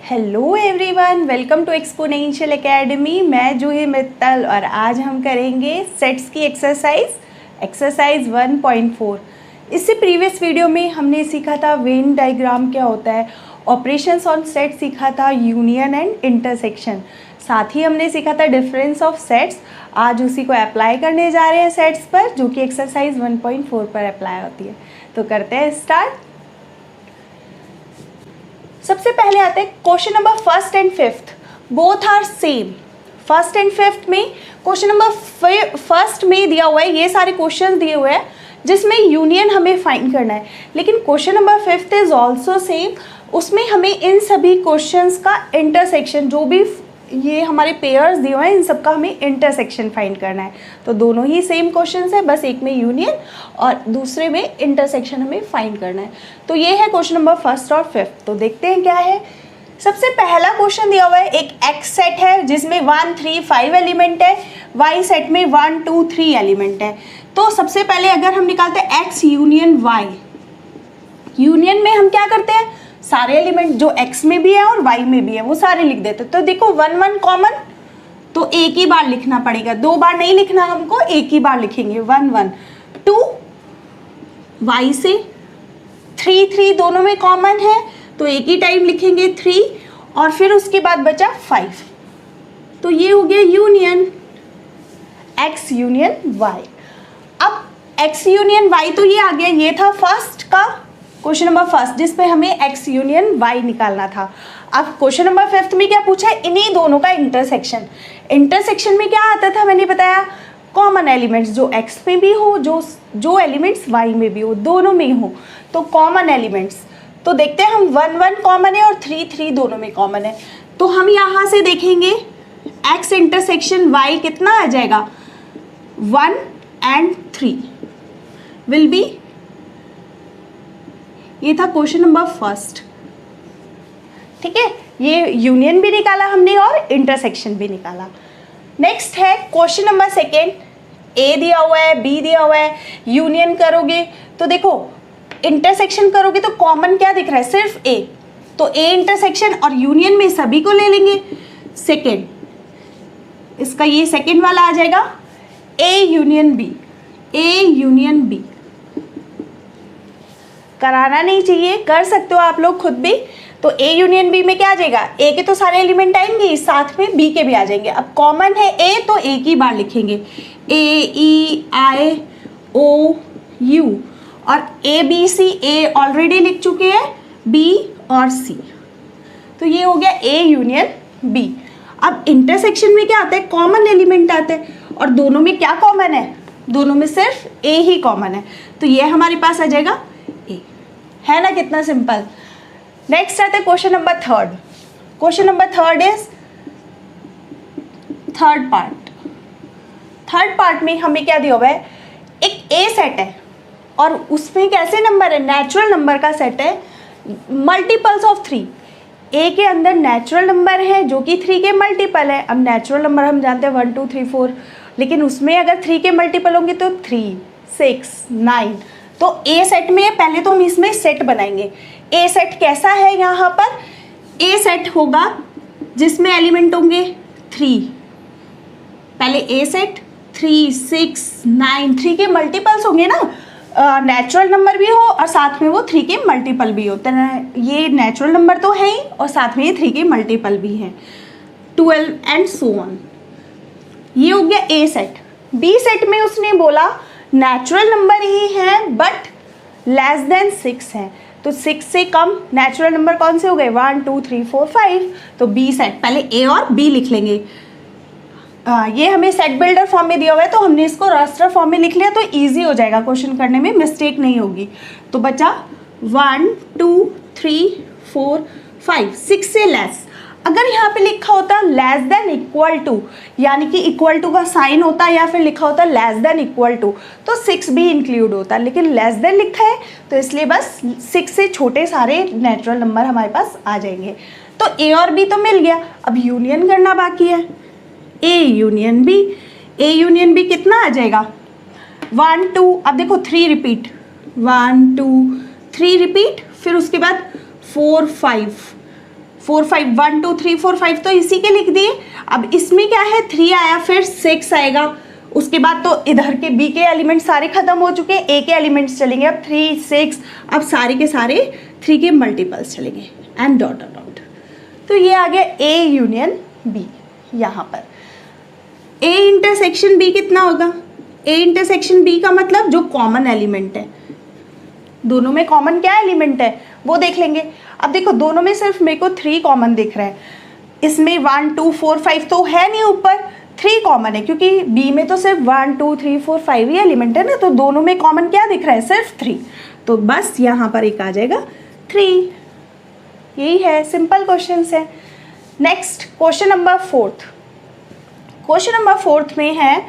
Hello everyone, welcome to exponential academy. मैं जूही मित्तल और आज हम करेंगे सेट्स की एक्सरसाइज 1.4। इससे प्रीवियस वीडियो में हमने सीखा था वेन डायग्राम क्या होता है, ऑपरेशंस ऑन सेट सीखा था, यूनियन एंड इंटरसेक्शन, साथ ही हमने सीखा था डिफरेंस ऑफ सेट्स। आज उसी को अप्लाई करने जा रहे हैं सेट्स पर, जो कि एक्सरसाइज 1.4 पर अप्लाई होती है। तो करते हैं स्टार्ट। सबसे पहले आते हैं question number first and fifth, both are same. First and fifth में क्वेश्चन नंबर फर्स्ट में दिया हुआ है, ये सारे क्वेश्चन दिए हुए हैं जिसमें यूनियन हमें फाइंड करना है, लेकिन question number fifth is also same. उसमें हमें इन सभी क्वेश्चंस का इंटरसेक्शन, जो भी ये हमारे पेयर्स दिए हुए हैं, इन सबका हमें इंटरसेक्शन फाइंड करना है। तो दोनों ही सेम क्वेश्चंस है, बस एक में यूनियन और दूसरे में इंटरसेक्शन हमें फाइंड करना है। तो ये है क्वेश्चन नंबर फर्स्ट और फिफ्थ। तो देखते हैं क्या है। सबसे पहला क्वेश्चन दिया हुआ है, एक एक्स सेट है जिसमें 1 3 5 एलिमेंट है, वाई सेट में 1 2 3 एलिमेंट है। तो सबसे पहले अगर हम निकालते हैं एक्स यूनियन वाई, यूनियन में हम क्या करते हैं, सारे एलिमेंट जो x में भी है और y में भी है वो सारे लिख देते हैं। तो देखो 1 1 कॉमन, तो एक ही बार लिखना पड़ेगा, 2 बार नहीं लिखना हमको, एक ही बार लिखेंगे 1 1। 2 y से, 3 3 दोनों में कॉमन है तो एक ही टाइम लिखेंगे 3, और फिर उसके बाद बचा 5। तो ये हो गया यूनियन x यूनियन y। अब x यूनियन y तो ये आ गया, ये था फर्स्ट का क्वेश्चन नंबर फर्स्ट जिसपे हमें x यूनियन y निकालना था। अब क्वेश्चन नंबर फिफ्थ में क्या पूछा है, इन्हीं दोनों का इंटरसेक्शन। इंटरसेक्शन में क्या आता था, मैंने बताया कॉमन एलिमेंट्स जो x में भी हो, जो एलिमेंट्स y में भी हो, दोनों में हो, तो कॉमन एलिमेंट्स। तो देखते हैं हम 1 1 कॉमन है और 3 3 दोनों में कॉमन है। तो हम यहाँ से देखेंगे x इंटरसेक्शन y कितना आ जाएगा, 1 and 3 विल बी, ये था क्वेश्चन नंबर फर्स्ट। ठीक है, ये यूनियन भी निकाला हमने और इंटरसेक्शन भी निकाला। नेक्स्ट है क्वेश्चन नंबर सेकेंड, ए दिया हुआ है, बी दिया हुआ है, यूनियन करोगे तो देखो इंटरसेक्शन करोगे तो कॉमन क्या दिख रहा है, सिर्फ ए, तो ए इंटरसेक्शन और यूनियन में सभी को ले लेंगे। सेकेंड, इसका ये सेकेंड वाला आ जाएगा A union B, A union B. कराना नहीं चाहिए, कर सकते हो आप लोग खुद भी। तो ए यूनियन बी में क्या आ जाएगा, ए के तो सारे एलिमेंट आएंगे, साथ में बी के भी आ जाएंगे। अब कॉमन है ए तो एक ही बार लिखेंगे, ए ई आई ओ यू, और ए बी सी, ए ऑलरेडी लिख चुके हैं, बी और सी। तो ये हो गया ए यूनियन बी। अब इंटरसेक्शन में क्या आता है, कॉमन एलिमेंट आते हैं, और दोनों में क्या कॉमन है, दोनों में सिर्फ ए ही कॉमन है, तो ये हमारे पास आ जाएगा ए। है ना, कितना सिंपल। नेक्स्ट आता है question number third. Question number third is third part. Third part में हमें क्या दिया हुआ है, एक ए सेट है और उसमें कैसे नंबर है, नेचुरल नंबर का सेट है, मल्टीपल्स ऑफ 3। ए के अंदर नेचुरल नंबर है जो कि 3 के मल्टीपल है। अब नेचुरल नंबर हम जानते हैं 1 2 3 4, लेकिन उसमें अगर 3 के मल्टीपल होंगे तो 3 6 9। तो ए सेट में पहले तो हम इसमें सेट बनाएंगे। ए सेट कैसा है, यहाँ पर ए सेट होगा जिसमें एलिमेंट होंगे 3। पहले ए सेट 3 6 9, 3 के मल्टीपल्स होंगे ना, नेचुरल नंबर भी हो और साथ में वो 3 के मल्टीपल भी होते हैं। ये नेचुरल नंबर तो है ही और साथ में ये 3 के मल्टीपल भी हैं, 12 एंड सो ऑन। ये हो गया ए सेट। बी सेट में उसने बोला नेचुरल नंबर ही है बट लेस देन 6 है, तो 6 से कम नेचुरल नंबर कौन से हो गए, 1 2 3 4 5। तो बी सेट, पहले ए और बी लिख लेंगे। ये हमें सेट बिल्डर फॉर्म में दिया हुआ है तो हमने इसको रास्टर फॉर्म में लिख लिया, तो इजी हो जाएगा क्वेश्चन करने में, मिस्टेक नहीं होगी। तो बचा 1 2 3 4 5, 6 से लेस। अगर यहाँ पे लिखा होता लेस देन इक्वल टू, यानी कि इक्वल टू का साइन होता या फिर लिखा होता लेस देन इक्वल टू, तो 6 भी इंक्लूड होता, लेकिन लेस देन लिखा है तो इसलिए बस 6 से छोटे सारे नेचुरल नंबर हमारे पास आ जाएंगे। तो ए और बी तो मिल गया, अब यूनियन करना बाकी है, A union B. A union B कितना आ जाएगा, 1 2, अब देखो 3 रिपीट, 1 2 3 रिपीट, फिर उसके बाद 4 5 4 5 1 2 3 4 5 तो इसी के लिख दिए। अब इसमें क्या है 3 आया, फिर 6 आएगा, उसके बाद तो इधर के बी के एलिमेंट सारे खत्म हो चुके हैं, ए के एलिमेंट्स चलेंगे अब 3 6, अब सारे के सारे 3 के मल्टीपल्स चलेंगे एंड डॉट डॉट डॉट। तो ये आ गया ए यूनियन बी। यहाँ पर ए इंटरसेक्शन बी कितना होगा? ए इंटरसेक्शन बी का मतलब जो कॉमन एलिमेंट है, दोनों में कॉमन क्या एलिमेंट है वो देख लेंगे। अब देखो दोनों में सिर्फ मेरे को 3 कॉमन दिख रहा है, इसमें 1 2 4 5 तो है नहीं, ऊपर 3 कॉमन है क्योंकि बी में तो सिर्फ 1 2 3 4 5 ही एलिमेंट है ना, तो दोनों में कॉमन क्या दिख रहा है? सिर्फ 3। तो बस यहाँ पर एक आ जाएगा 3। यही है, सिंपल क्वेश्चन है। Next question number 4। Question number 4 में है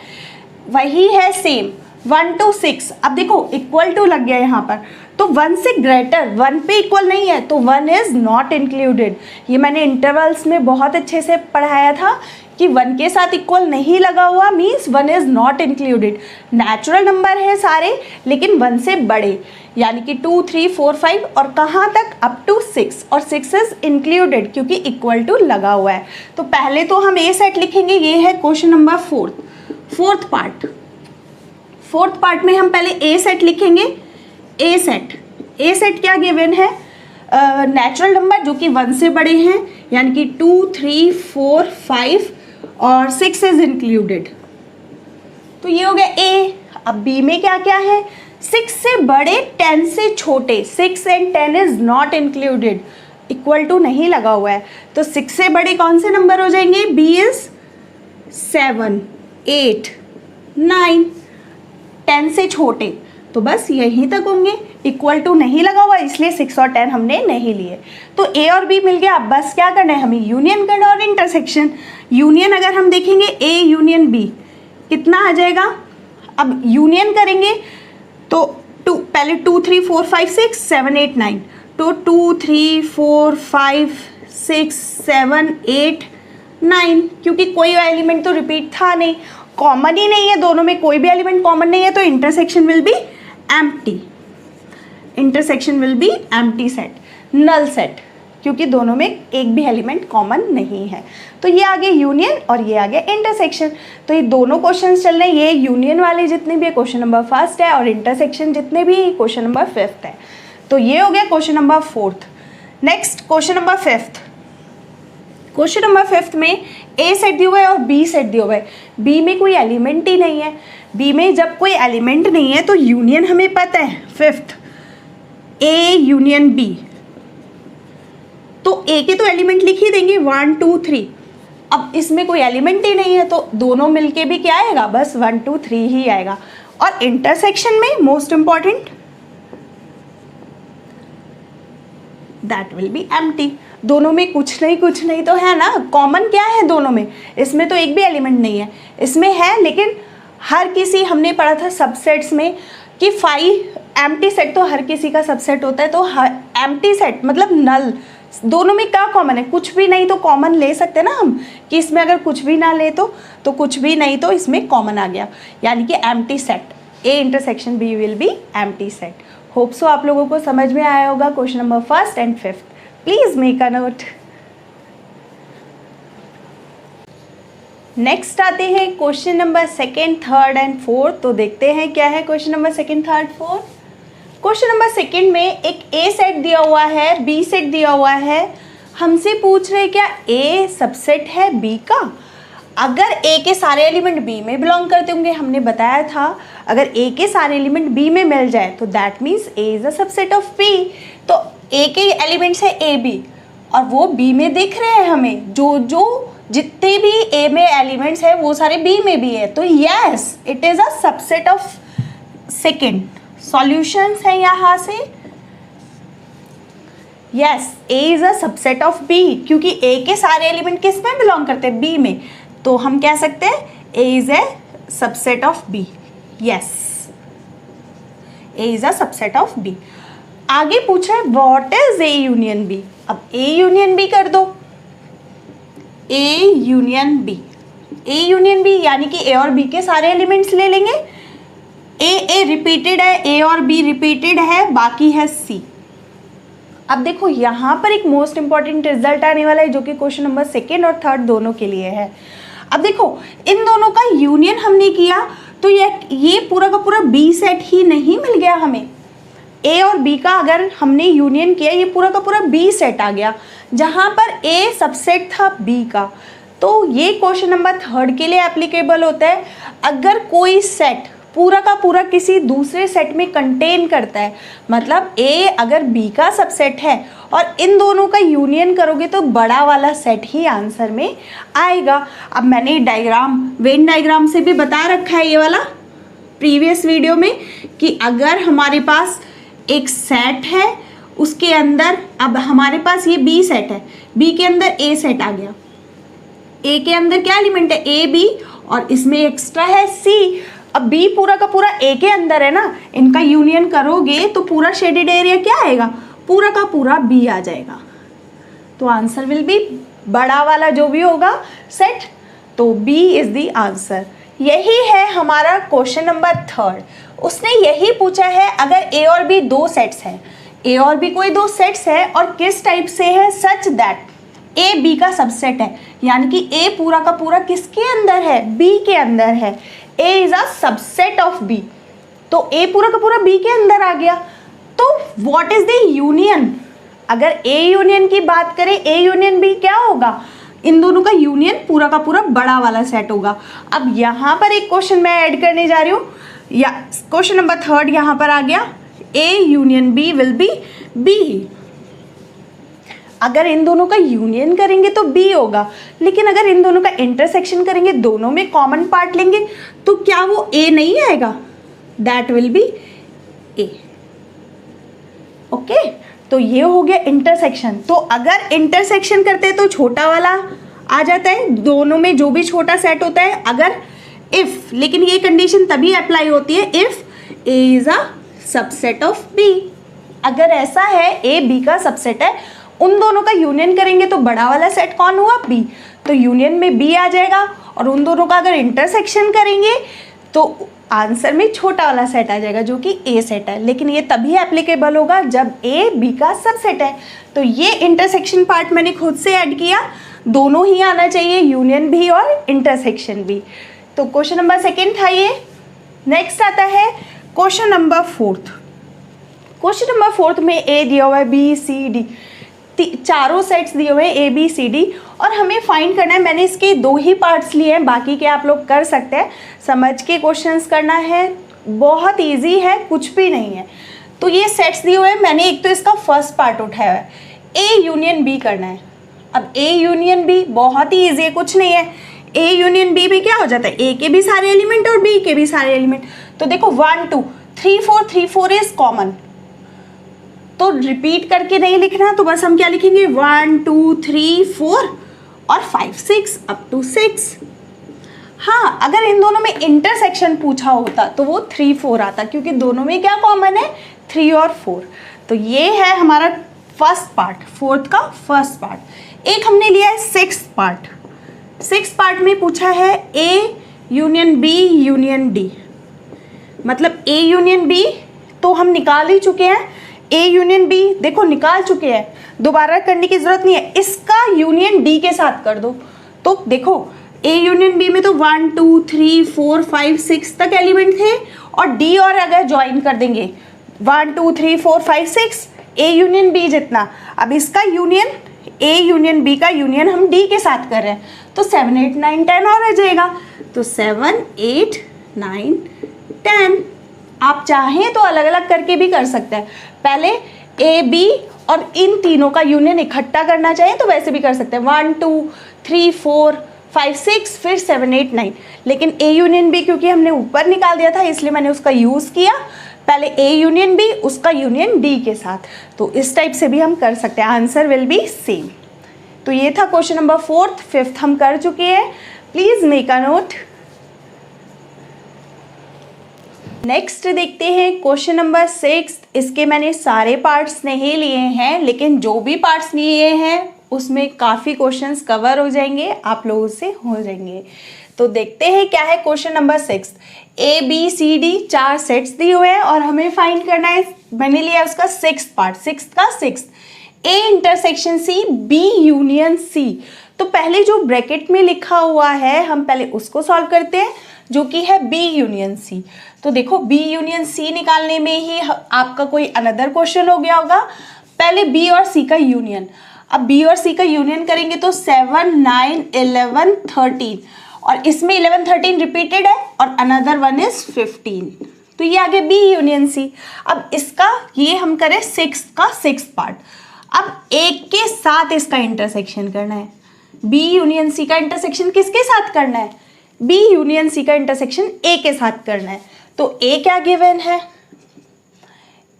वही है सेम 1 to 6। अब देखो इक्वल टू लग गया यहाँ पर, तो 1 से ग्रेटर 1 पे इक्वल नहीं है तो 1 इज नॉट इंक्लूडेड। ये मैंने इंटरवल्स में बहुत अच्छे से पढ़ाया था कि 1 के साथ इक्वल नहीं लगा हुआ means 1 is not included. Natural number है सारे लेकिन 1 से बड़े, यानी कि 2 3 4 5 और कहाँ तक अप टू 6, और 6 इज इंक्लूडेड क्योंकि इक्वल टू लगा हुआ है। तो पहले तो हम ए सेट लिखेंगे, ये है question number 4 fourth part. Fourth part में हम पहले ए सेट लिखेंगे। ए सेट क्या गिवन है? नेचुरल नंबर जो कि 1 से बड़े हैं, यानी कि 2 3 4 5 और 6 इज इंक्लूडेड। तो ये हो गया ए। अब बी में क्या क्या है? 6 से बड़े 10 से छोटे, 6 and 10 is not included, equal to नहीं लगा हुआ है। तो 6 से बड़े कौन से नंबर हो जाएंगे? B is 7 8 9। 10 से छोटे तो बस यहीं तक होंगे, इक्वल टू नहीं लगा हुआ इसलिए 6 और 10 हमने नहीं लिए। तो ए और बी मिल गया। अब बस क्या करना है हमें? यूनियन करना और इंटरसेक्शन। यूनियन अगर हम देखेंगे ए यूनियन बी कितना आ जाएगा? अब यूनियन करेंगे तो पहले 2 3 4 5 6 7 8 9, तो 2 3 4 5 6 7 8 9, क्योंकि कोई एलिमेंट तो रिपीट था नहीं, कॉमन ही नहीं है, दोनों में कोई भी एलिमेंट कॉमन नहीं है, तो intersection will be empty. Intersection will be empty set, null set, क्योंकि दोनों में एक भी एलिमेंट कॉमन नहीं है। तो ये आ गया यूनियन और ये आ गया इंटरसेक्शन। तो ये दोनों क्वेश्चंस चल रहे हैं, ये यूनियन वाले जितने भी है क्वेश्चन नंबर 1 है और इंटरसेक्शन जितने भी क्वेश्चन नंबर 5 है। तो ये हो गया question number 4। Next question number 5। Question number 5 में ए सेट दिया हुआ है और बी सेट दिया हुआ है। बी में कोई एलिमेंट ही नहीं है। बी में जब कोई एलिमेंट नहीं है तो यूनियन हमें पता है 5th ए यूनियन बी, तो ए के तो एलिमेंट लिख ही देंगे 1 2 3। अब इसमें कोई एलिमेंट ही नहीं है तो दोनों मिलके भी क्या आएगा? बस 1 2 3 ही आएगा। और इंटरसेक्शन में most important that will be empty. दोनों में कुछ नहीं तो है ना, कॉमन क्या है दोनों में? इसमें तो एक भी एलिमेंट नहीं है, इसमें है लेकिन हर किसी, हमने पढ़ा था सबसेट्स में कि 5 एम्प्टी सेट तो हर किसी का सबसेट होता है, तो एम्प्टी सेट मतलब नल, दोनों में क्या कॉमन है? कुछ भी नहीं, तो कॉमन ले सकते हैं ना हम कि इसमें अगर कुछ भी ना ले तो कुछ भी नहीं तो इसमें कॉमन आ गया, यानी कि empty set. A intersection B will be empty set. Hope so आप लोगों को समझ में आया होगा question number 1 and 5। Please make a note. Next आते हैं क्वेश्चन नंबर 2, 3 एंड 4। तो देखते हैं क्या है क्वेश्चन नंबर 2, 3, 4। क्वेश्चन नंबर 2 में एक ए सेट दिया हुआ है, बी सेट दिया हुआ है। हमसे पूछ रहे क्या ए सबसेट है बी का? अगर ए के सारे एलिमेंट बी में बिलोंग करते होंगे, हमने बताया था अगर ए के सारे एलिमेंट बी में मिल जाए तो that means A is a subset of B. तो ए के एलिमेंट्स है ए बी और वो बी में दिख रहे हैं हमें, जो जितने भी ए में एलिमेंट्स है वो सारे बी में भी है, तो yes it is a subset of second. Solutions है यहाँ से, yes A is a subset of B, क्योंकि ए के सारे एलिमेंट किस में बिलोंग करते हैं? बी में। तो हम कह सकते हैं A is a subset of B. Yes, A is a subset of B. आगे पूछ रहा है what is A union B. अब ए यूनियन बी कर दो, A union B. A union B यानी कि ए और बी के सारे एलिमेंट्स ले लेंगे। ए रिपीटेड है, ए और बी रिपीटेड है, बाकी है सी। अब देखो यहाँ पर एक मोस्ट इंपॉर्टेंट रिजल्ट आने वाला है जो कि क्वेश्चन नंबर 2 और 3 दोनों के लिए है। अब देखो इन दोनों का यूनियन हमने किया तो ये पूरा का पूरा बी सेट ही नहीं मिल गया हमें। ए और बी का अगर हमने यूनियन किया ये पूरा का पूरा बी सेट आ गया, जहाँ पर ए सबसेट था बी का। तो ये क्वेश्चन नंबर 3 के लिए एप्लीकेबल होता है। अगर कोई सेट पूरा का पूरा किसी दूसरे सेट में कंटेन करता है, मतलब ए अगर बी का सबसेट है और इन दोनों का यूनियन करोगे तो बड़ा वाला सेट ही आंसर में आएगा। अब मैंने डायग्राम, वेन डायग्राम से भी बता रखा है ये वाला प्रीवियस वीडियो में कि अगर हमारे पास एक सेट है उसके अंदर, अब हमारे पास ये बी सेट है, बी के अंदर ए सेट आ गया, ए के अंदर क्या एलिमेंट है ए बी और इसमें एक्स्ट्रा है सी। अब बी पूरा का पूरा ए के अंदर है ना, इनका यूनियन करोगे तो पूरा शेडेड एरिया क्या आएगा, पूरा का पूरा बी आ जाएगा। तो आंसर विल बी बड़ा वाला जो भी होगा सेट, तो बी इज द आंसर। यही है हमारा क्वेश्चन नंबर 3। उसने यही पूछा है अगर ए और बी दो सेट्स हैं, ए और बी कोई दो सेट्स है और किस टाइप से है, सच दैट ए बी का सबसेट है, यानी कि ए पूरा का पूरा किसके अंदर है, बी के अंदर है। A is a subset of B, तो ए पूरा का पूरा बी के अंदर आ गया। तो व्हाट इज द यूनियन, अगर ए यूनियन की बात करें, ए यूनियन बी क्या होगा, इन दोनों का यूनियन पूरा का पूरा बड़ा वाला सेट होगा। अब यहाँ पर एक क्वेश्चन मैं ऐड करने जा रही हूँ, या क्वेश्चन नंबर 3 यहाँ पर आ गया, A union B will be B. अगर इन दोनों का यूनियन करेंगे तो बी होगा, लेकिन अगर इन दोनों का इंटरसेक्शन करेंगे, दोनों में कॉमन पार्ट लेंगे तो क्या वो ए नहीं आएगा, that will B A. Okay, तो ये हो गया इंटरसेक्शन। तो अगर इंटरसेक्शन करते हैं तो छोटा वाला आ जाता है, दोनों में जो भी छोटा सेट होता है। अगर इफ, लेकिन ये कंडीशन तभी अप्लाई होती है if A is a subset of B. अगर ऐसा है ए बी का सबसेट है, उन दोनों का यूनियन करेंगे तो बड़ा वाला सेट कौन हुआ, बी, तो यूनियन में बी आ जाएगा। और उन दोनों का अगर इंटरसेक्शन करेंगे तो आंसर में छोटा वाला सेट आ जाएगा जो कि ए सेट है। लेकिन ये तभी एप्लीकेबल होगा जब ए बी का सबसेट है। तो ये इंटरसेक्शन पार्ट मैंने खुद से ऐड किया, दोनों ही आना चाहिए, यूनियन भी और इंटरसेक्शन भी। तो क्वेश्चन नंबर 2 था ये। नेक्स्ट आता है क्वेश्चन नंबर 4। क्वेश्चन नंबर 4 में ए दिया हुआ है, बी सी डी, चारों सेट्स दिए हुए हैं ए बी सी डी, और हमें फाइंड करना है। मैंने इसके 2 ही पार्ट्स लिए हैं, बाकी के आप लोग कर सकते हैं, समझ के क्वेश्चंस करना है, बहुत इजी है, कुछ भी नहीं है। तो ये सेट्स दिए हुए हैं, मैंने एक तो इसका फर्स्ट पार्ट उठाया है, ए यूनियन बी करना है। अब ए यूनियन बी बहुत ही ईजी है, कुछ नहीं है। ए यूनियन बी में क्या हो जाता है, ए के भी सारे एलिमेंट और बी के भी सारे एलिमेंट। तो देखो 1 2 3 4, 3 4 इज कॉमन, तो रिपीट करके नहीं लिखना, तो बस हम क्या लिखेंगे 1 2 3 4 और 5 6 अप टू 6। हाँ, अगर इन दोनों में इंटरसेक्शन पूछा होता तो वो 3 4 आता, क्योंकि दोनों में क्या कॉमन है, 3 और 4। तो ये है हमारा फर्स्ट पार्ट, 4th का फर्स्ट पार्ट। एक हमने लिया है 6th पार्ट। 6th पार्ट में पूछा है A union B union D, मतलब ए यूनियन बी तो हम निकाल ही चुके हैं, ए यूनियन बी देखो निकाल चुके हैं, दोबारा करने की जरूरत नहीं है। इसका यूनियन डी के साथ कर दो, तो देखो ए यूनियन बी में तो 1 2 3 4 5 6 तक एलिमेंट थे, और डी और अगर ज्वाइन कर देंगे 1 2 3 4 5 6 ए यूनियन बी जितना। अब इसका यूनियन, ए यूनियन बी का यूनियन हम डी के साथ कर रहे हैं, तो 7 8 9 10 और आ जाएगा। तो 7 8 9 10। आप चाहें तो अलग अलग करके भी कर सकते हैं, पहले ए बी और इन तीनों का यूनियन इकट्ठा करना चाहिए तो वैसे भी कर सकते हैं, 1 2 3 4 5 6 फिर 7 8 9। लेकिन ए यूनियन बी क्योंकि हमने ऊपर निकाल दिया था इसलिए मैंने उसका यूज़ किया, पहले ए यूनियन बी उसका यूनियन डी के साथ। तो इस टाइप से भी हम कर सकते हैं, आंसर विल बी सेम। तो ये था क्वेश्चन नंबर 4th। 5th हम कर चुके हैं, please make a note. Next देखते हैं क्वेश्चन नंबर 6। इसके मैंने सारे पार्ट्स नहीं लिए हैं, लेकिन जो भी पार्ट्स लिए हैं उसमें काफ़ी क्वेश्चंस कवर हो जाएंगे, आप लोगों से हो जाएंगे। तो देखते हैं क्या है question number 6। A B C D 4 sets दिए हुए हैं और हमें फाइंड करना है, मैंने लिया उसका 6th पार्ट, 6th का 6th। A intersection C, B union C। तो पहले जो ब्रैकेट में लिखा हुआ है हम पहले उसको सॉल्व करते हैं, जो कि है B यूनियन C। तो देखो B यूनियन C निकालने में ही आपका कोई अनदर क्वेश्चन हो गया होगा। पहले B और C का यूनियन, अब B और C का यूनियन करेंगे तो 7, 9, 11, 13, और इसमें 11, 13 रिपीटेड है और अनदर वन इज 15, तो ये आगे B यूनियन C। अब इसका ये हम करें 6 का 6th पार्ट। अब एक के साथ इसका इंटरसेक्शन करना है। B यूनियन C का इंटरसेक्शन किसके साथ करना है? B यूनियन C का इंटरसेक्शन A के साथ करना है। तो A क्या गिवन है?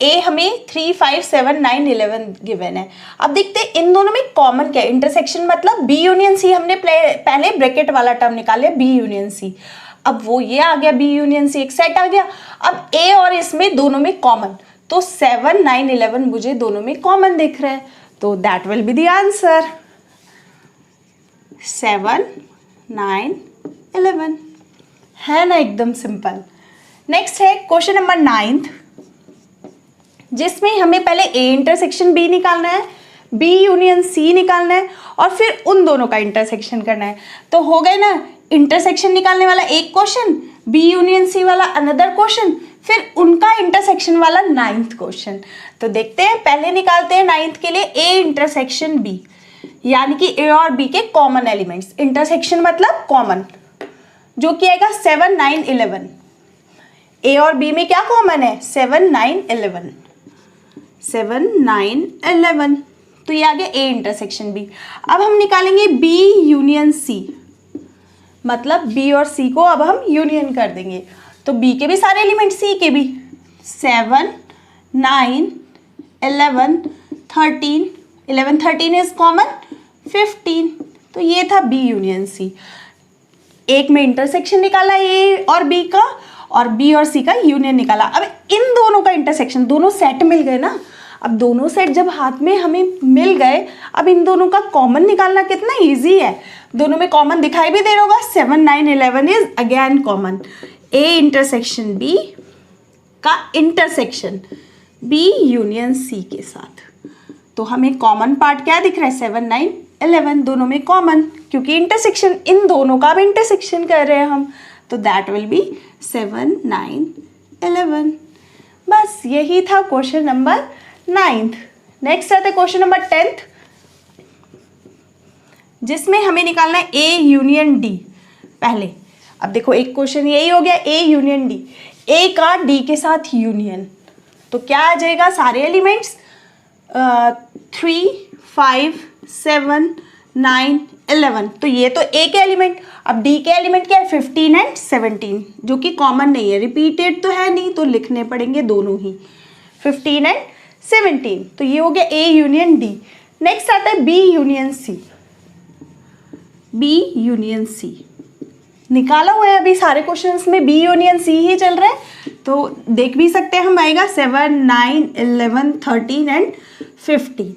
A हमें 3, 5, 7, 9, 11 गिवन है। अब देखते हैं इन दोनों में कॉमन क्या है। इंटरसेक्शन मतलब B यूनियन C, हमने पहले ब्रैकेट वाला टर्म निकाले B यूनियन C। अब वो ये आ गया B यूनियन C, एक सेट आ गया। अब A और इसमें दोनों में कॉमन, तो 7, 9, 11 मुझे दोनों में कॉमन दिख रहा है, तो that will be the answer 7, 9, 11। है ना, एकदम सिंपल। नेक्स्ट है क्वेश्चन नंबर 9th, जिसमें हमें पहले A इंटरसेक्शन B निकालना है, B यूनियन C निकालना है और फिर उन दोनों का इंटरसेक्शन करना है। तो हो गए ना, इंटरसेक्शन निकालने वाला एक क्वेश्चन, B यूनियन C वाला अनदर क्वेश्चन, फिर उनका इंटरसेक्शन वाला 9th क्वेश्चन। तो देखते हैं, पहले निकालते हैं 9th के लिए A इंटरसेक्शन B, यानी कि A और B के कॉमन एलिमेंट्स। इंटरसेक्शन मतलब कॉमन, जो कि आएगा 7, 9, 11। A और B में क्या कॉमन है? 7, 9, 11, 7, 9, 11। तो ये आ गया A इंटरसेक्शन B। अब हम निकालेंगे B यूनियन C, मतलब B और C को अब हम यूनियन कर देंगे। तो B के भी सारे एलिमेंट, C के भी 7, 9, 11, 13, 11, 13 इज कॉमन 15। तो ये था B यूनियन C। एक में इंटरसेक्शन निकाला A और B का, और B और C का यूनियन निकाला। अब इन दोनों का इंटरसेक्शन, दोनों सेट मिल गए ना। अब दोनों सेट जब हाथ में हमें मिल गए, अब इन दोनों का कॉमन निकालना कितना इजी है। दोनों में कॉमन दिखाई भी दे रहा होगा, 7, 9, 11 is again common. A intersection B का इंटरसेक्शन B यूनियन C के साथ, तो हमें कॉमन पार्ट क्या दिख रहा है? 7, 9, 11 दोनों में कॉमन, क्योंकि इंटरसेक्शन इन दोनों का भी इंटरसेक्शन कर रहे हैं हम, तो दैट विल बी 7, 9, 11। बस यही था क्वेश्चन नंबर 9th। नेक्स्ट आता है क्वेश्चन नंबर 10th, जिसमें हमें निकालना है A यूनियन D पहले। अब देखो एक क्वेश्चन यही हो गया, A यूनियन D, A का D के साथ यूनियन, तो क्या आ जाएगा? सारे एलिमेंट्स 3, 5, 7, 9, 11। तो ये तो A के एलिमेंट। अब D के एलिमेंट क्या है? 15 एंड 17, जो कि कॉमन नहीं है, रिपीटेड तो है नहीं, तो लिखने पड़ेंगे दोनों ही, 15 एंड 17। तो ये हो गया A यूनियन D। नेक्स्ट आता है B union C। B union C निकाला हुआ है, अभी सारे क्वेश्चंस में B यूनियन C ही चल रहा है, तो देख भी सकते हैं हम, आएगा 7, 9, 11, 13 एंड 15।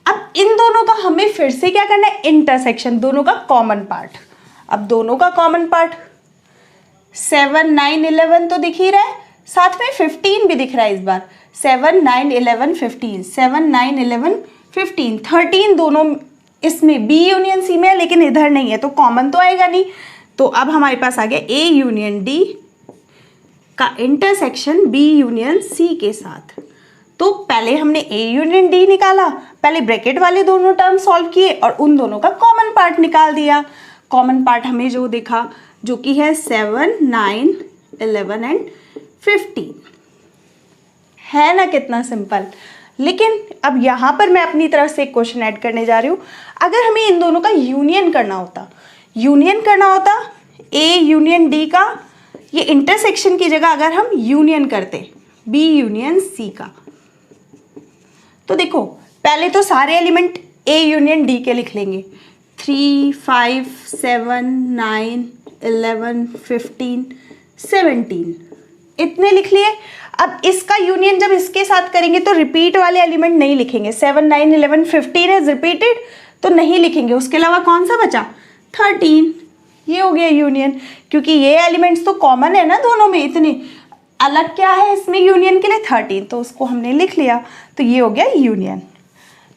अब इन दोनों का हमें फिर से क्या करना है? इंटरसेक्शन, दोनों का कॉमन पार्ट। अब दोनों का कॉमन पार्ट 7, 9, 11 तो दिख ही रहा है, साथ में 15 भी दिख रहा है इस बार। 7, 9, 11, 15, 7, 9, 11, 15, 13 दोनों इसमें B यूनियन C में है, लेकिन इधर नहीं है, तो कॉमन तो आएगा नहीं। तो अब हमारे पास आ गया A यूनियन D का इंटरसेक्शन B यूनियन C के साथ। तो पहले हमने A यूनियन D निकाला, पहले ब्रैकेट वाले दोनों टर्म सॉल्व किए और उन दोनों का कॉमन पार्ट निकाल दिया। कॉमन पार्ट हमें जो दिखा, जो कि है 7, 9, 11 एंड 15। है ना कितना सिंपल। लेकिन अब यहाँ पर मैं अपनी तरफ से एक क्वेश्चन ऐड करने जा रही हूँ। अगर हमें इन दोनों का यूनियन करना होता A यूनियन D का, ये इंटरसेक्शन की जगह अगर हम यूनियन करते B यूनियन C का, तो देखो पहले तो सारे एलिमेंट A यूनियन D के लिख लेंगे, 3, 5, 7, 9, 11, 15, 17 इतने लिख लिए। अब इसका यूनियन जब इसके साथ करेंगे तो रिपीट वाले एलिमेंट नहीं लिखेंगे, 7, 9, 11, 15 इज रिपीटेड, तो नहीं लिखेंगे। उसके अलावा कौन सा बचा? 13। ये हो गया यूनियन, क्योंकि ये एलिमेंट्स तो कॉमन है ना दोनों में, इतने अलग क्या है इसमें यूनियन के लिए? 13, तो उसको हमने लिख लिया, तो ये हो गया यूनियन।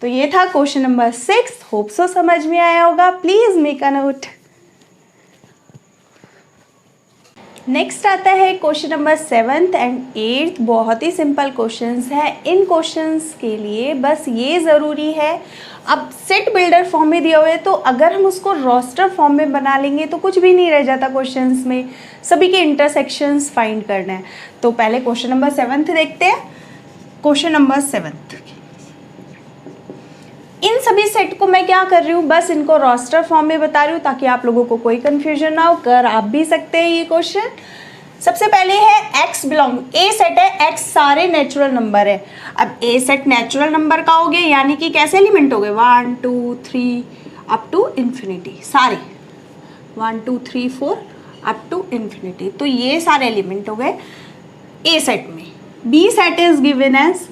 तो ये था क्वेश्चन नंबर 6। होप सो समझ में आया होगा। Please make a note. Next आता है question number 7th and 8th। बहुत ही सिंपल क्वेश्चंस है। इन क्वेश्चंस के लिए बस ये ज़रूरी है, अब सेट बिल्डर फॉर्म में दिया हुआ है तो अगर हम उसको रोस्टर फॉर्म में बना लेंगे तो कुछ भी नहीं रह जाता क्वेश्चंस में, सभी के इंटरसेक्शंस फाइंड करना है। तो पहले क्वेश्चन नंबर 7th देखते हैं। क्वेश्चन नंबर 7th, इन सभी सेट को मैं क्या कर रही हूँ, बस इनको रोस्टर फॉर्म में बता रही हूँ ताकि आप लोगों को कोई कंफ्यूजन ना हो। कर आप भी सकते हैं ये क्वेश्चन। सबसे पहले है x बिलोंग, ए सेट है, x सारे नेचुरल नंबर है। अब ए सेट नेचुरल नंबर का हो गया, यानी कि कैसे एलिमेंट हो गए 1 2 3 अप टू इन्फिनिटी, सारे 1 2 3 4 अप टू इन्फिनिटी। तो ये सारे एलिमेंट हो गए ए सेट में। B set is given as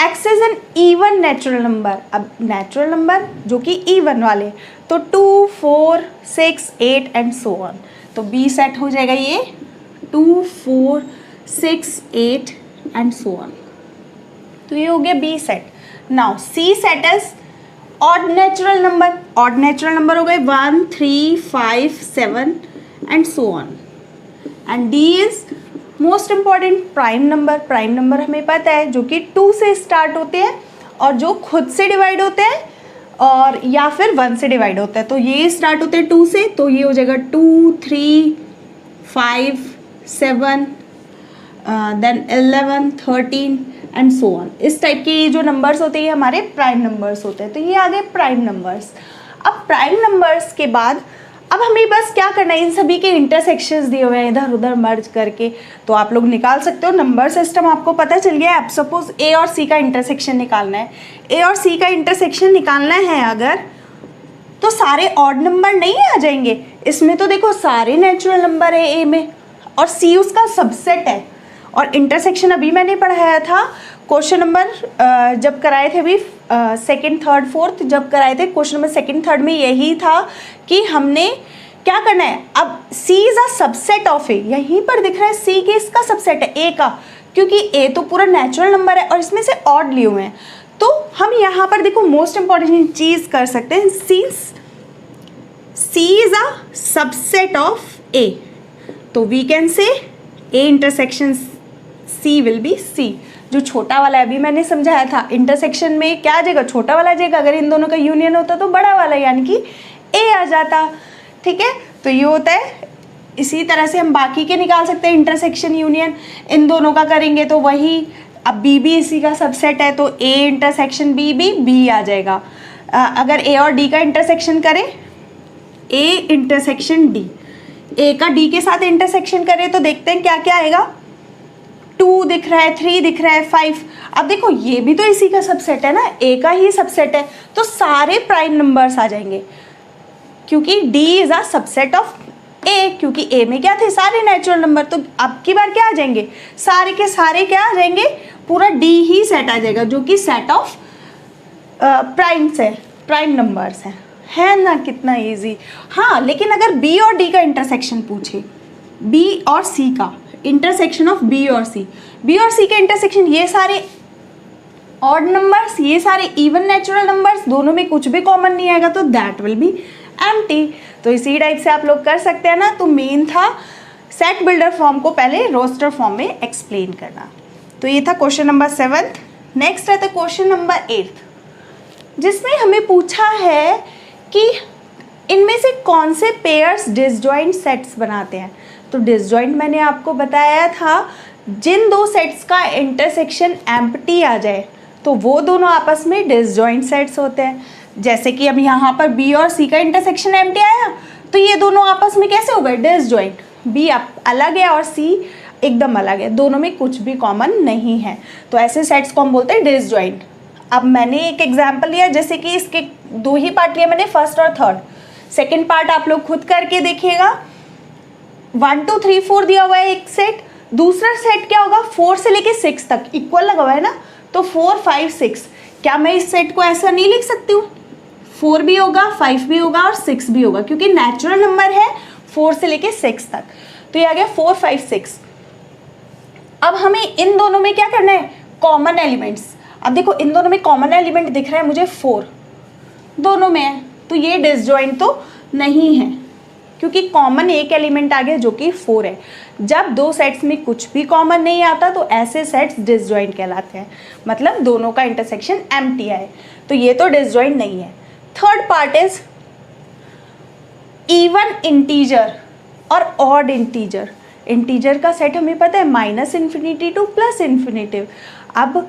x is an even natural number. अब नेचुरल नंबर जो कि इवन वाले, तो 2 4 6 8 एंड सो ऑन। तो बी सेट हो जाएगा ये 2 4 6 8 एंड सो ऑन। तो ये हो गया B set. Now C set is odd natural number. Odd natural number हो गए 1 3 5 7 and so on. And D is most important prime number. Prime number हमें पता है जो कि 2 से स्टार्ट होते हैं और जो खुद से डिवाइड होते हैं और या फिर 1 से डिवाइड होता है। तो ये स्टार्ट होते हैं 2 से, तो ये हो जाएगा 2 3 5 7 देन 11 13 एंड सो ऑन। इस टाइप के जो नंबर्स होते हैं ये हमारे प्राइम नंबर्स होते हैं। तो ये आ गए प्राइम नंबर्स। अब प्राइम नंबर्स के बाद अब हमें बस क्या करना है, इन सभी के इंटरसेक्शंस दिए हुए हैं इधर उधर मर्ज करके, तो आप लोग निकाल सकते हो। नंबर सिस्टम आपको पता चल गया है। अब सपोज ए और सी का इंटरसेक्शन निकालना है, ए और सी का इंटरसेक्शन निकालना है अगर, तो सारे ऑड नंबर नहीं आ जाएंगे इसमें। तो देखो सारे नेचुरल नंबर है ए में और सी उसका सबसेट है। और इंटरसेक्शन अभी मैंने पढ़ाया था क्वेश्चन नंबर जब कराए थे अभी 2nd 3rd 4th जब कराए थे क्वेश्चन नंबर 2nd 3rd में, यही था कि हमने क्या करना है। अब C is a subset of A, यहीं पर दिख रहा है C के इसका सबसेट है ए का, क्योंकि ए तो पूरा नेचुरल नंबर है और इसमें से ऑड लिए हुए हैं। तो हम यहाँ पर देखो मोस्ट इंपॉर्टेंट चीज कर सकते हैं, since C is a subset of A, तो we can say A intersection C will be C। जो छोटा वाला है अभी मैंने समझाया था, इंटरसेक्शन में क्या आ जाएगा, छोटा वाला आ जाएगा। अगर इन दोनों का यूनियन होता तो बड़ा वाला यानी कि ए आ जाता। ठीक है, तो ये होता है। इसी तरह से हम बाकी के निकाल सकते हैं इंटरसेक्शन यूनियन, इन दोनों का करेंगे तो वही। अब बी भी इसी का सबसेट है तो ए इंटरसेक्शन बी भी बी आ जाएगा। अगर ए और डी का इंटरसेक्शन करें, ए इंटरसेक्शन डी, ए का डी के साथ इंटरसेक्शन करें तो देखते हैं क्या क्या आएगा। 2 दिख रहा है, 3 दिख रहा है, 5। अब देखो ये भी तो इसी का सबसेट है ना, ए का ही सबसेट है, तो सारे प्राइम नंबर्स आ जाएंगे क्योंकि D is a subset of A, क्योंकि ए में क्या थे सारे नेचुरल नंबर। तो अब की बार क्या आ जाएंगे, सारे के सारे क्या आ जाएंगे, पूरा D ही सेट आ जाएगा जो कि सेट ऑफ प्राइम्स है, प्राइम नंबर्स है ना। कितना इजी। हाँ, लेकिन अगर B और D का इंटरसेक्शन पूछे, B और C का इंटरसेक्शन ऑफ बी और सी, बी और सी के इंटरसेक्शन, ये सारे ऑड नंबर्स, ये सारे इवन नेचुरल नंबर्स, दोनों में कुछ भी कॉमन नहीं आएगा, तो दैट विल बी एम्प्टी। तो इसी टाइप से आप लोग कर सकते हैं ना। तो मेन था सेट बिल्डर फॉर्म को पहले रोस्टर फॉर्म में एक्सप्लेन करना। तो ये था क्वेश्चन नंबर 7th। नेक्स्ट रहता है क्वेश्चन नंबर 8th, जिसमें हमें पूछा है कि इनमें से कौन से पेयर्स डिसजॉइंट सेट्स बनाते हैं। तो डिसजॉइंट मैंने आपको बताया था, जिन दो सेट्स का इंटरसेक्शन एम्प्टी आ जाए तो वो दोनों आपस में डिसजॉइंट सेट्स होते हैं। जैसे कि अब यहाँ पर बी और सी का इंटरसेक्शन एम्प्टी आया तो ये दोनों आपस में कैसे हो गए, डिसजॉइंट। बी अलग है और सी एकदम अलग है, दोनों में कुछ भी कॉमन नहीं है, तो ऐसे सेट्स को हम बोलते हैं डिसजॉइंट। अब मैंने एक एग्जाम्पल लिया, जैसे कि इसके 2 ही पार्ट लिए मैंने, फर्स्ट और थर्ड। सेकेंड पार्ट आप लोग खुद करके देखिएगा। 1 2 3 4 दिया हुआ है एक सेट, दूसरा सेट क्या होगा 4 से लेके 6 तक इक्वल लगा हुआ है ना, तो 4 5 6। क्या मैं इस सेट को ऐसा नहीं लिख सकती हूँ, 4 भी होगा, 5 भी होगा और 6 भी होगा, क्योंकि नेचुरल नंबर है 4 से लेके 6 तक। तो ये आ गया 4 5 6। अब हमें इन दोनों में क्या करना है, कॉमन एलिमेंट्स। अब देखो इन दोनों में कॉमन एलिमेंट दिख रहा है मुझे 4, दोनों में है, तो ये डिसजॉइंट तो नहीं है क्योंकि कॉमन एक एलिमेंट आ गया जो कि 4 है। जब दो सेट्स में कुछ भी कॉमन नहीं आता तो ऐसे सेट्स डिसजॉइंट कहलाते हैं, मतलब दोनों का इंटरसेक्शन एम्प्टी है, तो ये तो डिसजॉइंट नहीं है। Third part is even integer और ऑड इंटीजर। इंटीजर का सेट हमें पता है -∞ टू +∞। अब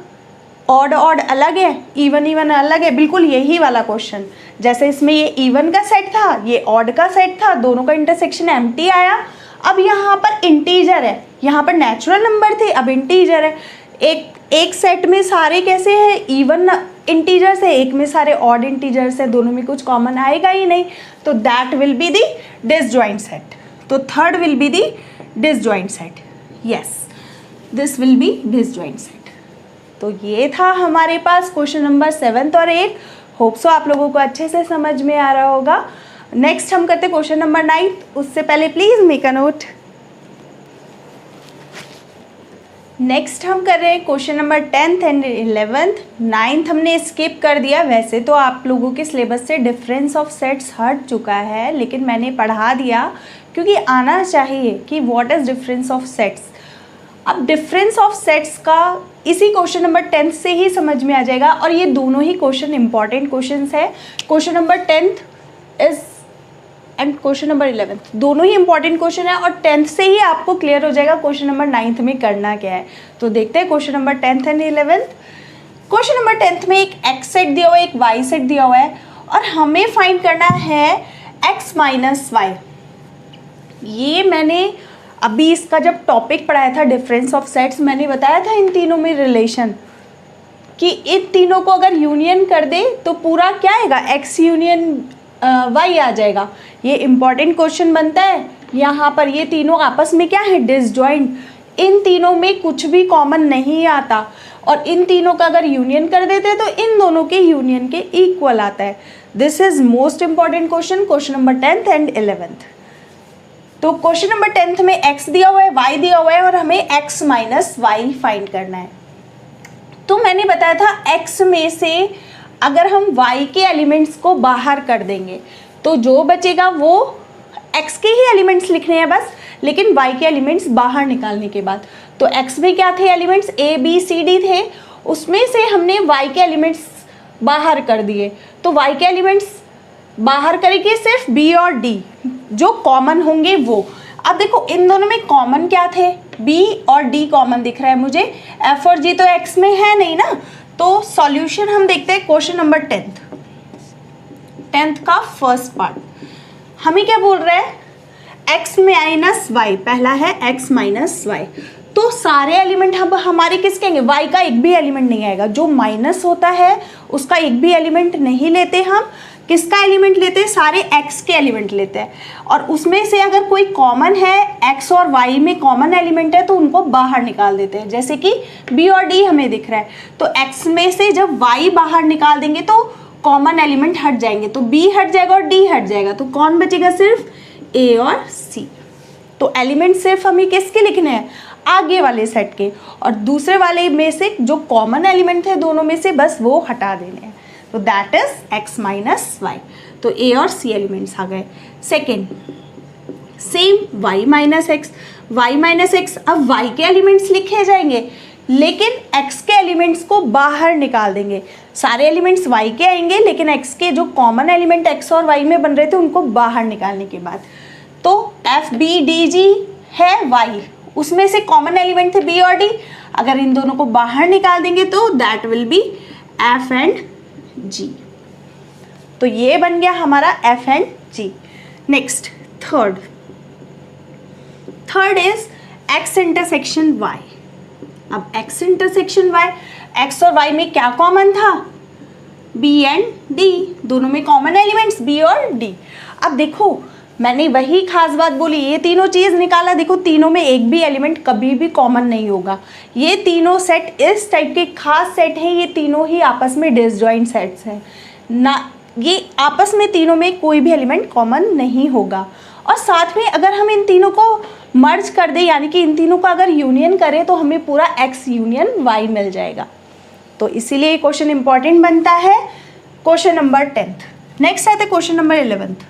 ऑड ऑड अलग है, इवन इवन अलग है, बिल्कुल यही वाला क्वेश्चन। जैसे इसमें ये इवन का सेट था, ये ऑड का सेट था, दोनों का इंटरसेक्शन एम्प्टी आया। अब यहाँ पर इंटीजर है, यहाँ पर नेचुरल नंबर थे, अब इंटीजर है। एक सेट में सारे कैसे हैं, इवन इंटीजर्स है, एक में सारे ऑड इंटीजर्स है, दोनों में कुछ कॉमन आएगा ही नहीं, तो that will be the disjoint set. तो third will be the disjoint set, yes this will be disjoint set. तो ये था हमारे पास क्वेश्चन नंबर 7 और 8। होप सो आप लोगों को अच्छे से समझ में आ रहा होगा। नेक्स्ट हम करते क्वेश्चन नंबर 9। उससे पहले please make a note. Next हम कर रहे हैं question number 10th and 11th। 9th हमने स्किप कर दिया। वैसे तो आप लोगों के सिलेबस से डिफरेंस ऑफ सेट्स हट चुका है, लेकिन मैंने पढ़ा दिया क्योंकि आना चाहिए कि what is difference of sets. अब डिफरेंस ऑफ सेट्स का इसी क्वेश्चन नंबर 10 से ही समझ में आ जाएगा, और ये दोनों ही क्वेश्चन इंपॉर्टेंट क्वेश्चन है। Question number 10th is and question number 11th दोनों ही इंपॉर्टेंट क्वेश्चन है, और 10th से ही आपको क्लियर हो जाएगा क्वेश्चन नंबर 9th में करना क्या है। तो देखते हैं question number 10th and 11th। Question number 10th में एक एक्स सेट दिया हुआ है, एक वाई सेट दिया हुआ है, और हमें फाइंड करना है एक्स माइनस वाई। ये मैंने अभी इसका जब टॉपिक पढ़ाया था डिफरेंस ऑफ सेट्स, मैंने बताया था इन तीनों में रिलेशन कि इन तीनों को अगर यूनियन कर दे तो पूरा क्या आएगा, एक्स यूनियन वाई आ जाएगा। ये इंपॉर्टेंट क्वेश्चन बनता है। यहाँ पर ये तीनों आपस में क्या है, डिसजॉइंट। इन तीनों में कुछ भी कॉमन नहीं आता, और इन तीनों का अगर यूनियन कर देते तो इन दोनों के यूनियन के इक्वल आता है। This is most important question, question number 10th and 11th। तो क्वेश्चन नंबर 10th में x दिया हुआ है, y दिया हुआ है, और हमें x माइनस वाई फाइंड करना है। तो मैंने बताया था x में से अगर हम y के एलिमेंट्स को बाहर कर देंगे तो जो बचेगा वो x के ही एलिमेंट्स लिखने हैं बस, लेकिन y के एलिमेंट्स बाहर निकालने के बाद। तो x में क्या the elements, a b c d थे, उसमें से हमने y के एलिमेंट्स बाहर कर दिए। तो y के एलिमेंट्स बाहर करेंगे सिर्फ b और d, जो कॉमन होंगे वो। अब देखो इन दोनों में कॉमन क्या थे, b और d कॉमन दिख रहा है मुझे, f और g तो x में है नहीं ना। तो सॉल्यूशन हम देखते हैं क्वेश्चन नंबर 10th का फर्स्ट पार्ट। हमें क्या बोल रहा है, x माइनस वाई, पहला है x माइनस वाई। तो सारे एलिमेंट हम हमारे किसके आएंगे, y का एक भी एलिमेंट नहीं आएगा। जो माइनस होता है उसका एक भी एलिमेंट नहीं लेते हम। किसका एलिमेंट लेते हैं, सारे x के एलिमेंट लेते हैं, और उसमें से अगर कोई कॉमन है, x और y में कॉमन एलिमेंट है तो उनको बाहर निकाल देते हैं। जैसे कि b और d हमें दिख रहा है, तो x में से जब y बाहर निकाल देंगे तो कॉमन एलिमेंट हट जाएंगे, तो b हट जाएगा और d हट जाएगा, तो कौन बचेगा, सिर्फ a और c। तो एलिमेंट सिर्फ हमें किसके लिखने हैं, आगे वाले सेट के, और दूसरे वाले में से जो कॉमन एलिमेंट है दोनों में से बस वो हटा देने हैं। तो that is x minus y. तो a और c एलिमेंट्स आ गए। Second same y minus x, y minus x. अब y के एलिमेंट्स लिखे जाएंगे, लेकिन x के एलिमेंट्स को बाहर निकाल देंगे। सारे एलिमेंट्स y के आएंगे, लेकिन x के जो कॉमन एलिमेंट x और y में बन रहे थे उनको बाहर निकालने के बाद, तो f b d g है y, उसमें से कॉमन एलिमेंट थे b और d। अगर इन दोनों को बाहर निकाल देंगे तो that will B f and g। तो ये बन गया हमारा f and g। Next third is x intersection y। अब x इंटरसेक्शन y, x और y में क्या कॉमन था, b एंड d, दोनों में कॉमन एलिमेंट्स b और d। अब देखो मैंने वही खास बात बोली, ये तीनों चीज़ निकाला, देखो तीनों में एक भी एलिमेंट कभी भी कॉमन नहीं होगा। ये तीनों सेट इस टाइप के खास सेट हैं, ये तीनों ही आपस में डिसजॉइंट सेट्स हैं ना, ये आपस में तीनों में कोई भी एलिमेंट कॉमन नहीं होगा। और साथ में अगर हम इन तीनों को मर्ज कर दें, यानी कि इन तीनों का अगर यूनियन करें तो हमें पूरा x यूनियन y मिल जाएगा। तो इसीलिए ये क्वेश्चन इंपॉर्टेंट बनता है। Question number 10th। नेक्स्ट आते क्वेश्चन नंबर 11th।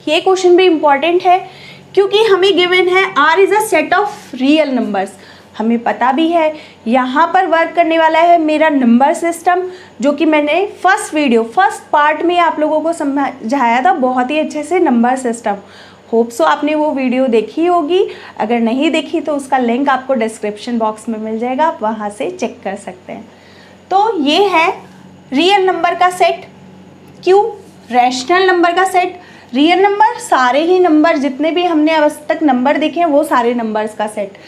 ये क्वेश्चन भी इंपॉर्टेंट है क्योंकि हमें गिवन है R is a set of real numbers. हमें पता भी है यहाँ पर वर्क करने वाला है मेरा नंबर सिस्टम, जो कि मैंने फर्स्ट पार्ट में आप लोगों को समझाया था बहुत ही अच्छे से नंबर सिस्टम। होप सो आपने वो वीडियो देखी होगी। अगर नहीं देखी तो उसका लिंक आपको डिस्क्रिप्शन बॉक्स में मिल जाएगा, आप वहाँ से चेक कर सकते हैं। तो ये है रियल नंबर का सेट, क्यों रैशनल नंबर का सेट। रियल नंबर सारे ही नंबर जितने भी हमने अब तक नंबर देखे हैं वो सारे नंबर्स का सेट।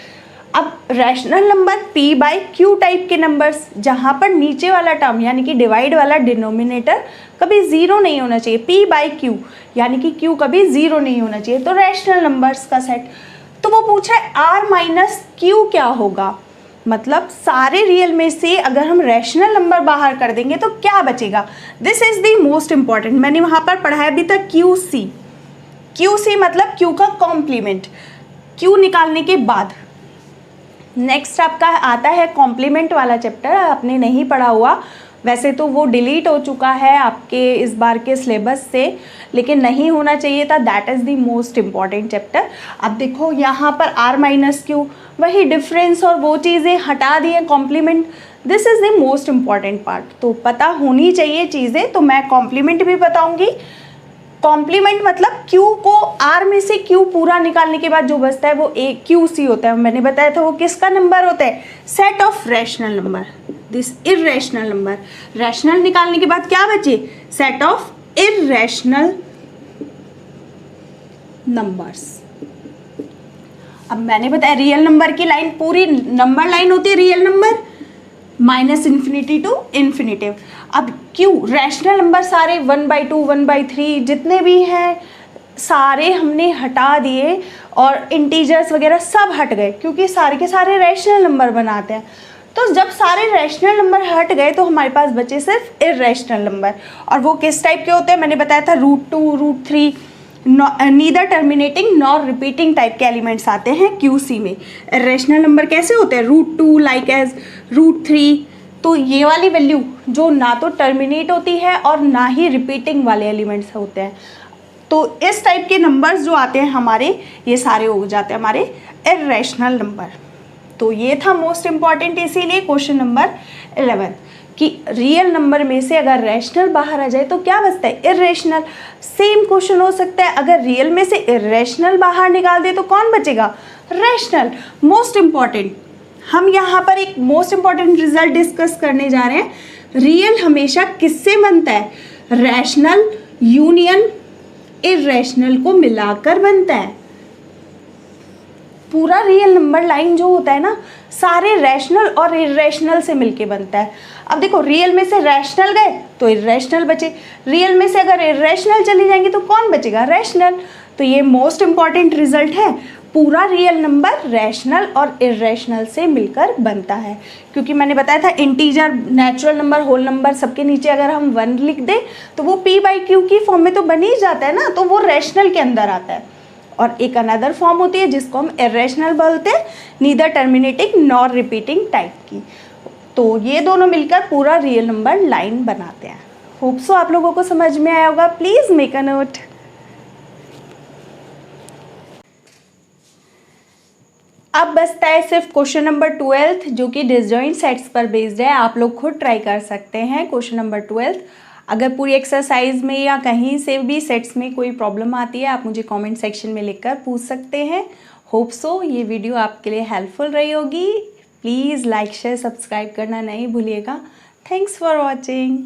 अब rational number p by Q type के नंबर्स, जहाँ पर नीचे वाला टर्म यानी कि डिवाइड वाला डिनोमिनेटर कभी ज़ीरो नहीं होना चाहिए, p बाई क्यू यानी कि q कभी ज़ीरो नहीं होना चाहिए, तो रैशनल नंबर्स का सेट। तो वो पूछ रहा है r माइनस क्यू क्या होगा, मतलब सारे रियल में से अगर हम रैशनल नंबर बाहर कर देंगे तो क्या बचेगा। This is the most important. मैंने वहाँ पर पढ़ाया भी था QC मतलब Q का कॉम्प्लीमेंट, Q निकालने के बाद। नेक्स्ट आपका आता है कॉम्प्लीमेंट वाला चैप्टर, आपने नहीं पढ़ा हुआ, वैसे तो वो डिलीट हो चुका है आपके इस बार के सिलेबस से, लेकिन नहीं होना चाहिए था। That is the most important chapter. अब देखो यहाँ पर r माइनस क्यू, वही डिफरेंस और वो चीज़ें हटा दिए, complement. This is the most important part, तो पता होनी चाहिए चीज़ें। तो मैं कॉम्प्लीमेंट भी बताऊँगी। कॉम्प्लीमेंट मतलब Q को R में से Q पूरा निकालने के बाद जो बचता है वो QC होता है। मैंने बताया था वो किसका नंबर होता है, set of rational number, this irrational number. Rational निकालने के बाद क्या बचे, सेट ऑफ इर्रेशनल नंबर्स। अब मैंने बताया रियल नंबर की लाइन, पूरी नंबर लाइन होती है real number minus infinity to infinitive. अब क्यों रैशनल नंबर सारे 1/2 1/3 जितने भी हैं सारे हमने हटा दिए और इंटीजर्स वगैरह सब हट गए, क्योंकि सारे के सारे रैशनल नंबर बनाते हैं। तो जब सारे रैशनल नंबर हट गए तो हमारे पास बचे सिर्फ इर्रेशनल नंबर, और वो किस टाइप के होते हैं मैंने बताया था, √2 √3 neither terminating nor repeating type के एलिमेंट्स आते हैं QC में। इर्रेशनल नंबर कैसे होते हैं, √2 लाइक एज √3। तो ये वाली वैल्यू जो ना तो टर्मिनेट होती है और ना ही रिपीटिंग वाले एलिमेंट्स होते हैं, तो इस टाइप के नंबर्स जो आते हैं हमारे, ये सारे हो जाते हैं हमारे इर्रेशनल नंबर। तो ये था मोस्ट इम्पॉर्टेंट, इसीलिए क्वेश्चन नंबर 11 कि रियल नंबर में से अगर रैशनल बाहर आ जाए तो क्या बचता है, इर्रेशनल। सेम क्वेश्चन हो सकता है, अगर रियल में से इर्रेशनल बाहर निकाल दे तो कौन बचेगा, रैशनल। मोस्ट इम्पॉर्टेंट, हम यहाँ पर एक मोस्ट इम्पॉर्टेंट रिजल्ट डिस्कस करने जा रहे हैं। रियल हमेशा किससे बनता है, रैशनल यूनियन इर्रेशनल को मिलाकर बनता है। पूरा रियल नंबर लाइन जो होता है ना, सारे रैशनल और इर्रेशनल से मिलके बनता है। अब देखो रियल में से रैशनल गए तो इर्रेशनल बचे, रियल में से अगर इर्रेशनल चली जाएंगी तो कौन बचेगा, रैशनल। तो ये मोस्ट इम्पॉर्टेंट रिजल्ट है, पूरा रियल नंबर रैशनल और इर्रेशनल से मिलकर बनता है। क्योंकि मैंने बताया था integer, natural number, whole number सबके नीचे अगर हम 1 लिख दें तो वो p/q की फॉर्म में तो बन ही जाता है ना, तो वो रैशनल के अंदर आता है। और एक अनदर फॉर्म होती है जिसको हम इर्रेशनल बोलते हैं, neither terminating nor repeating type की। तो ये दोनों मिलकर पूरा रियल नंबर लाइन बनाते हैं। होप सो आप लोगों को समझ में आया होगा, प्लीज़ मेक अ नोट। अब बचता है सिर्फ क्वेश्चन नंबर 12 जो कि डिसजॉइंट सेट्स पर बेस्ड है। आप लोग खुद ट्राई कर सकते हैं क्वेश्चन नंबर 12। अगर पूरी एक्सरसाइज में या कहीं से भी सेट्स में कोई प्रॉब्लम आती है आप मुझे कमेंट सेक्शन में लिखकर पूछ सकते हैं। होप सो ये वीडियो आपके लिए हेल्पफुल रही होगी। प्लीज़ लाइक शेयर सब्सक्राइब करना नहीं भूलिएगा। Thanks for watching.